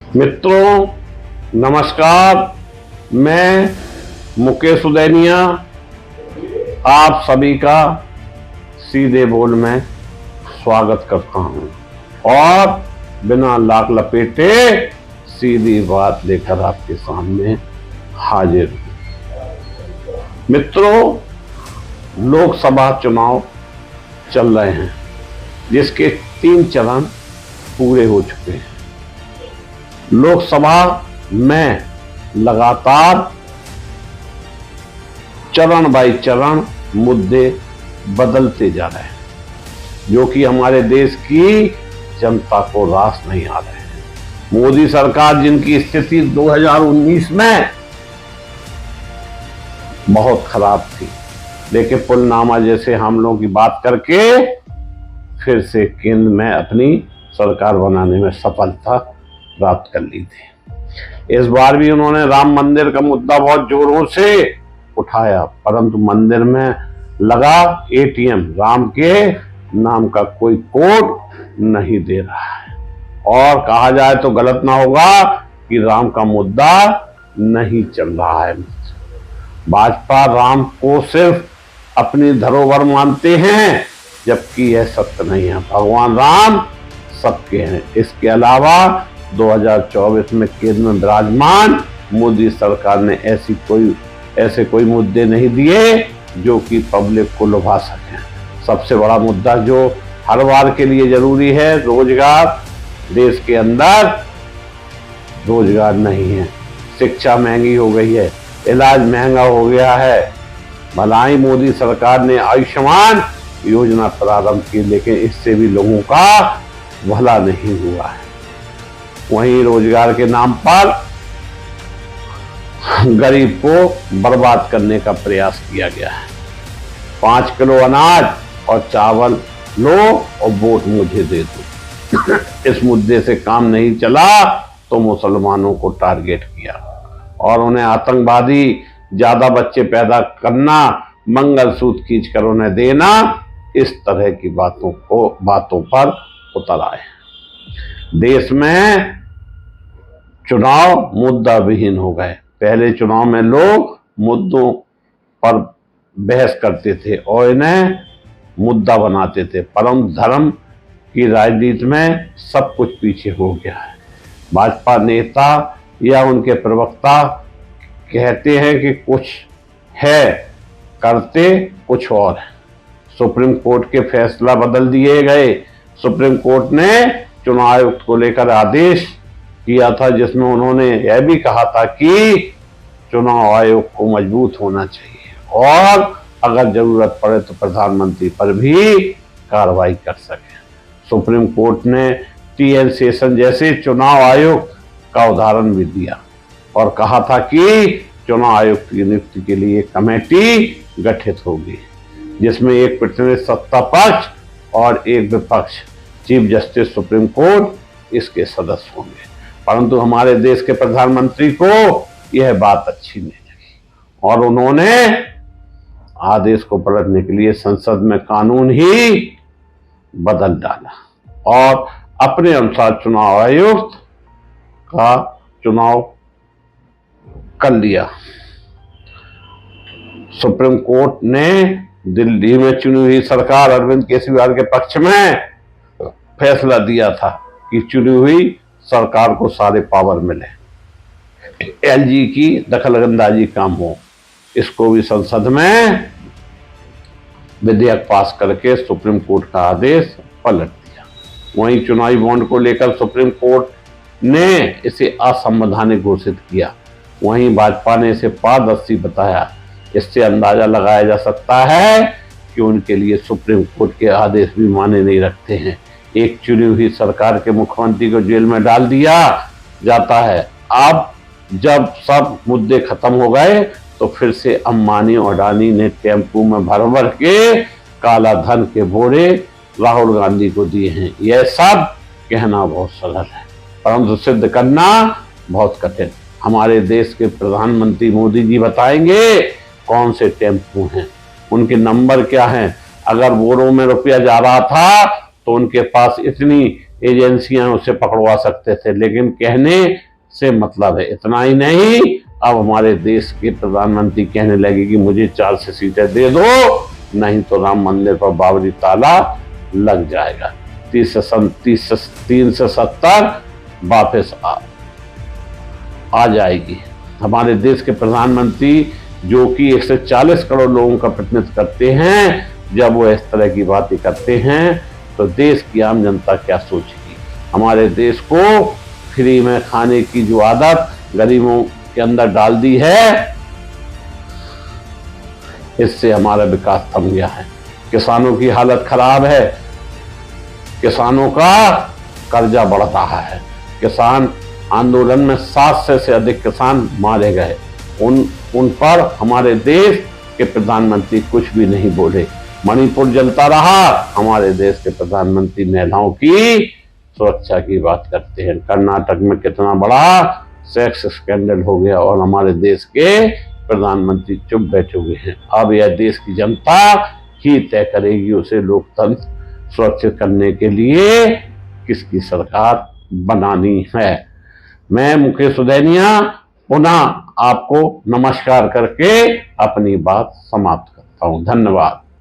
मित्रों नमस्कार। मैं मुकेश उदैनिया आप सभी का सीधे बोल में स्वागत करता हूं और बिना लाग लपेटे सीधी बात लेकर आपके सामने हाजिर हूं। मित्रों, लोकसभा चुनाव चल रहे हैं जिसके 3 चरण पूरे हो चुके हैं। लोकसभा में लगातार चरण बाई चरण मुद्दे बदलते जा रहे हैं जो कि हमारे देश की जनता को रास नहीं आ रहे हैं। मोदी सरकार जिनकी स्थिति 2019 में बहुत खराब थी, लेकिन पुलनामा जैसे हमलों की बात करके फिर से केंद्र में अपनी सरकार बनाने में सफलता प्राप्त कर ली थी। इस बार भी उन्होंने राम मंदिर का मुद्दा बहुत जोरों से उठाया, परंतु मंदिर में लगा एटीएम राम के नाम का कोई कोड नहीं दे रहा है। और कहा जाए तो गलत ना होगा कि राम का मुद्दा नहीं चल रहा है। भाजपा राम को सिर्फ अपनी धरोहर मानते हैं, जबकि यह सत्य नहीं है। भगवान राम सबके हैं। इसके अलावा 2024 में केंद्र में विराजमान मोदी सरकार ने ऐसे कोई मुद्दे नहीं दिए जो कि पब्लिक को लुभा सके। सबसे बड़ा मुद्दा जो हर बार के लिए जरूरी है, रोजगार। देश के अंदर रोजगार नहीं है, शिक्षा महंगी हो गई है, इलाज महंगा हो गया है। भला ही मोदी सरकार ने आयुष्मान योजना प्रारंभ की, लेकिन इससे भी लोगों का भला नहीं हुआ है। वहीं रोजगार के नाम पर गरीब को बर्बाद करने का प्रयास किया गया है। 5 किलो अनाज और चावल लो और वोट मुझे दे दो। इस मुद्दे से काम नहीं चला तो मुसलमानों को टारगेट किया और उन्हें आतंकवादी, ज्यादा बच्चे पैदा करना, मंगलसूत्र खींचकर उन्हें देना, इस तरह की बातों पर उतर आए। देश में चुनाव मुद्दा विहीन हो गए। पहले चुनाव में लोग मुद्दों पर बहस करते थे और इन्हें मुद्दा बनाते थे, परंतु धर्म की राजनीति में सब कुछ पीछे हो गया है। भाजपा नेता या उनके प्रवक्ता कहते हैं कि कुछ है, करते कुछ और है। सुप्रीम कोर्ट के फैसला बदल दिए गए। सुप्रीम कोर्ट ने चुनाव आयुक्त को लेकर आदेश किया था, जिसमें उन्होंने यह भी कहा था कि चुनाव आयोग को मजबूत होना चाहिए और अगर जरूरत पड़े तो प्रधानमंत्री पर भी कार्रवाई कर सके। सुप्रीम कोर्ट ने टीएन शेषन जैसे चुनाव आयोग का उदाहरण भी दिया और कहा था कि चुनाव आयुक्त की नियुक्ति के लिए कमेटी गठित होगी, जिसमें एक प्रतिनिधि सत्ता पक्ष और एक विपक्ष, चीफ जस्टिस सुप्रीम कोर्ट, इसके सदस्य होंगे। परंतु हमारे देश के प्रधानमंत्री को यह बात अच्छी नहीं लगी और उन्होंने आदेश को पलटने के लिए संसद में कानून ही बदल डाला और अपने अनुसार चुनाव आयुक्त का चुनाव कर लिया। सुप्रीम कोर्ट ने दिल्ली में चुनी हुई सरकार अरविंद केजरीवाल के पक्ष में फैसला दिया था कि चुनी हुई सरकार को सारे पावर मिले, एलजी की दखलअंदाजी कम हो। इसको भी संसद में विधेयक पास करके सुप्रीम कोर्ट का आदेश पलट दिया। वहीं चुनावी बॉन्ड को लेकर सुप्रीम कोर्ट ने इसे असंवैधानिक घोषित किया। वहीं भाजपा ने इसे पारदर्शी बताया। इससे अंदाजा लगाया जा सकता है कि उनके लिए सुप्रीम कोर्ट के आदेश भी माने नहीं रखते हैं। एक चुनी हुई सरकार के मुख्यमंत्री को जेल में डाल दिया जाता है। अब जब सब मुद्दे खत्म हो गए तो फिर से अंबानी और अडानी ने टेम्पू में भर भर के काला धन के बोरे राहुल गांधी को दिए हैं। यह सब कहना बहुत सरल है, परंतु सिद्ध करना बहुत कठिन। हमारे देश के प्रधानमंत्री मोदी जी बताएंगे कौन से टेम्पू हैं, उनके नंबर क्या हैं। अगर बोरों में रुपया जा रहा था तो उनके पास इतनी एजेंसियां उसे पकड़वा सकते थे, लेकिन कहने से मतलब है। इतना ही नहीं, अब हमारे देश के प्रधानमंत्री कहने लगे कि मुझे 4 से सीटें दे दो, नहीं तो राम मंदिर पर बाबरी ताला लग जाएगा। 370 वापस आ जाएगी। हमारे देश के प्रधानमंत्री जो कि 140 करोड़ लोगों का प्रतिनिधित्व करते हैं, जब वो इस तरह की बातें करते हैं तो देश की आम जनता क्या सोचेगी। हमारे देश को फ्री में खाने की जो आदत गरीबों के अंदर डाल दी है, इससे हमारा विकास थम गया है। किसानों की हालत खराब है, किसानों का कर्जा बढ़ रहा है। किसान आंदोलन में 700 से अधिक किसान मारे गए, उन पर हमारे देश के प्रधानमंत्री कुछ भी नहीं बोले। मणिपुर जलता रहा, हमारे देश के प्रधानमंत्री महिलाओं की सुरक्षा की बात करते हैं। कर्नाटक में कितना बड़ा सेक्स स्कैंडल हो गया और हमारे देश के प्रधानमंत्री चुप बैठे हुए हैं। अब यह देश की जनता ही तय करेगी उसे लोकतंत्र सुरक्षित करने के लिए किसकी सरकार बनानी है। मैं मुकेश सुदैनिया पुनः आपको नमस्कार करके अपनी बात समाप्त करता हूं। धन्यवाद।